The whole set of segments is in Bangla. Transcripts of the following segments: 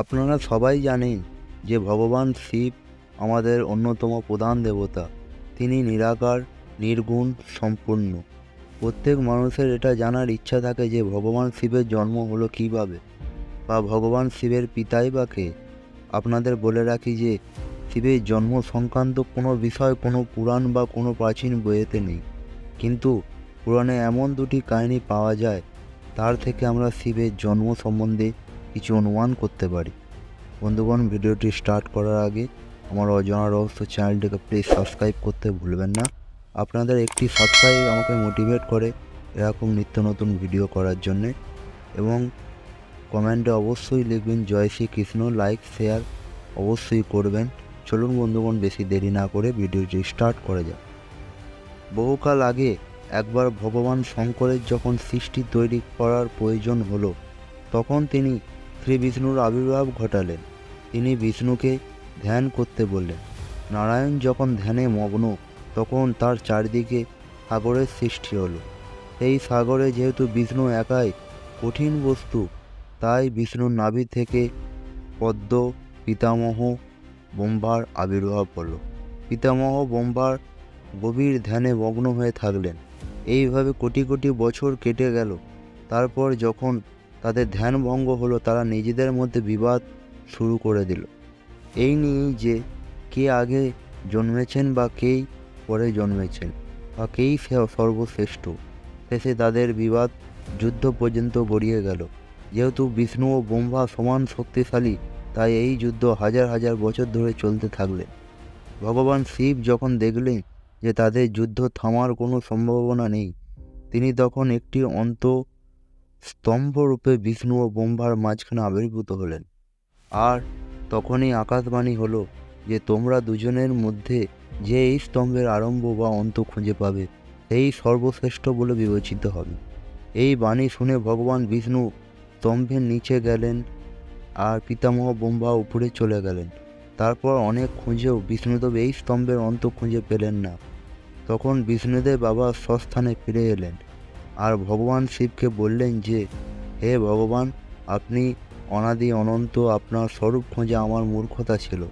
আপনারা সবাই জানেন যে ভগবান শিব আমাদের অন্যতম প্রধান দেবতা। তিনি নিরাকার, নির্গুণ, সম্পূর্ণ। প্রত্যেক মানুষের এটা জানার ইচ্ছা থাকে যে ভগবান শিবের জন্ম হলো কীভাবে, বা ভগবান শিবের পিতাই বা কে। আপনাদের বলে রাখি যে শিবের জন্ম সংক্রান্ত কোনো বিষয় কোনো পুরাণ বা কোনো প্রাচীন বইয়েতে নেই, কিন্তু পুরাণে এমন দুটি কাহিনী পাওয়া যায়, তার থেকে আমরা শিবের জন্ম সম্বন্ধে কিছু অনুমান করতে পারি। বন্ধুগণ, ভিডিওটি স্টার্ট করার আগে আমার অজানা রহস্য চ্যানেলটিকে প্লিজ সাবস্ক্রাইব করতে ভুলবেন না। আপনাদের একটি সাবস্ক্রাইব আমাকে মোটিভেট করে এরকম নিত্য নতুন ভিডিও করার জন্যে, এবং কমেন্টে অবশ্যই লিখবেন জয় শ্রীকৃষ্ণ। লাইক শেয়ার অবশ্যই করবেন। চলুন বন্ধুগণ, বেশি দেরি না করে ভিডিওটি স্টার্ট করা যাক। বহুকাল আগে একবার ভগবান শঙ্করের যখন সৃষ্টি তৈরি করার প্রয়োজন হলো, তখন তিনি শ্রী বিষ্ণুর আবির্ভাব ঘটালেন। তিনি বিষ্ণুকে ধ্যান করতে বললেন। নারায়ণ যখন ধ্যানে মগ্ন, তখন তার চারিদিকে সাগরের সৃষ্টি হলো। সেই সাগরে যেহেতু বিষ্ণু একাই কঠিন বস্তু, তাই বিষ্ণুর নাভি থেকে পদ্ম, পিতামহ, ব্রহ্মার আবির্ভাব হলো। পিতামহ ব্রহ্মার গভীর ধ্যানে মগ্ন হয়ে থাকলেন। এইভাবে কোটি কোটি বছর কেটে গেল। তারপর যখন তাদের ধ্যান ভঙ্গ হলো, তারা নিজেদের মধ্যে বিবাদ শুরু করে দিল এই নিয়ে যে কে আগে জন্মেছেন বা কেই পরে জন্মেছেন বা কেই সর্বশ্রেষ্ঠ। শেষে তাদের বিবাদ যুদ্ধ পর্যন্ত গড়িয়ে গেল। যেহেতু বিষ্ণু ও ব্রহ্মা সমান শক্তিশালী, তাই এই যুদ্ধ হাজার হাজার বছর ধরে চলতে থাকলেন। ভগবান শিব যখন দেখলেন যে তাদের যুদ্ধ থামার কোনো সম্ভাবনা নেই, তিনি তখন একটি স্তম্ভ রূপে বিষ্ণু ও ব্রহ্মার মাঝখানে আবির্ভূত হলেন। আর তখনই আকাশবাণী হলো যে তোমরা দুজনের মধ্যে যে এই স্তম্ভের আরম্ভ বা অন্ত খুঁজে পাবে, সেই সর্বশ্রেষ্ঠ বলে বিবেচিত হবে। এই বাণী শুনে ভগবান বিষ্ণু স্তম্ভের নিচে গেলেন, আর পিতামহ ব্রহ্মা উপরে চলে গেলেন। তারপর অনেক খুঁজেও বিষ্ণুদেব এই স্তম্ভের অন্ত খুঁজে পেলেন না। তখন বিষ্ণুদেব বাবা স্বস্থানে ফিরে এলেন, আর ভগবান শিবকে বললেন যে হে ভগবান, আপনি অনাদি অনন্ত, আপনার স্বরূপ খোঁজে আমার মূর্খতা ছিল,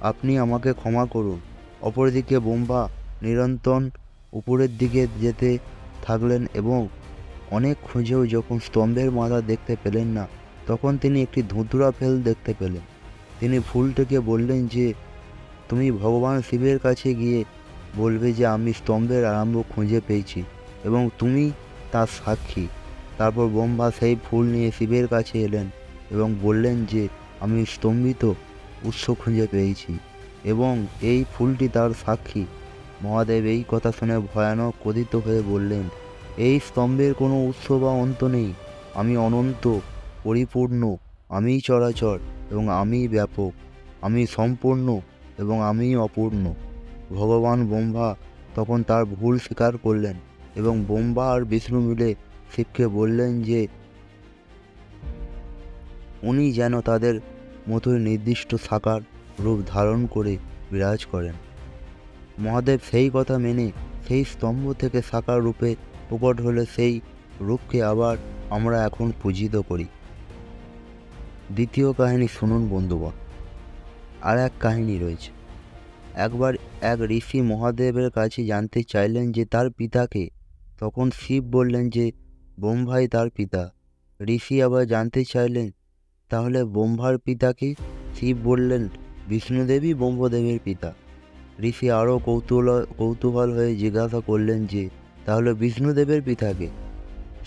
আপনি আমাকে ক্ষমা করুন। অপরদিকে ব্রহ্মা নিরন্তর উপরের দিকে যেতে থাকলেন, এবং অনেক খুঁজেও যখন স্তম্ভের মাথা দেখতে পেলেন না, তখন তিনি একটি ধুতুরা ফেল দেখতে পেলেন। তিনি ফুলটিকে বললেন যে তুমি ভগবান শিবের কাছে গিয়ে বলবে যে আমি স্তম্ভের আরম্ভ খুঁজে পেয়েছি এবং তুমি তার সাক্ষী। তারপর ব্রহ্মা সেই ফুল নিয়ে শিবের কাছে এলেন এবং বললেন যে আমি স্তম্ভিত উৎস খুঁজে পেয়েছি এবং এই ফুলটি তার সাক্ষী। মহাদেব এই কথা শুনে ভয়ানক ক্রোধিত হয়ে বললেন, এই স্তম্ভের কোনো উৎস বা অন্ত নেই। আমি অনন্ত, পরিপূর্ণ, আমিই চরাচর এবং আমিই ব্যাপক, আমি সম্পূর্ণ এবং আমিই অপূর্ণ। ভগবান ব্রহ্মা তখন তার ভুল স্বীকার করলেন, এবং ব্রহ্মা আর বিষ্ণু মিলে শিবকে বললেন যে উনি যেন তাদের মতোই নির্দিষ্ট সাকার রূপ ধারণ করে বিরাজ করেন। মহাদেব সেই কথা মেনে সেই স্তম্ভ থেকে সাকার রূপে প্রকট হলে সেই রূপকে আবার আমরা এখন পূজিত করি। দ্বিতীয় কাহিনী শুনুন বন্ধুগণ। আর এক কাহিনী রয়েছে। একবার এক ঋষি মহাদেবের কাছে জানতে চাইলেন যে তার পিতাকে। তখন শিব বললেন যে ব্রহ্মাই তার পিতা। ঋষি আবার জানতে চাইলেন তাহলে ব্রহ্মার পিতাকে। শিব বললেন বিষ্ণুদেবই ব্রহ্মদেবের পিতা। ঋষি আরও কৌতূহল হয়ে জিজ্ঞাসা করলেন যে তাহলে বিষ্ণুদেবের পিতাকে।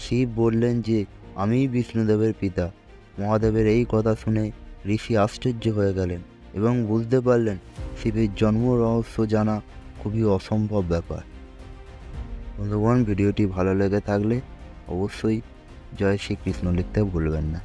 শিব বললেন যে আমিই বিষ্ণুদেবের পিতা। মহাদেবের এই কথা শুনে ঋষি আশ্চর্য হয়ে গেলেন এবং বুঝতে পারলেন শিবের জন্ম রহস্য জানা খুবই অসম্ভব ব্যাপার। বন্ধুগণ, ভিডিওটি ভালো লেগে থাকলে অবশ্যই জয় শ্রীকৃষ্ণ লিখতে ভুলবেন না।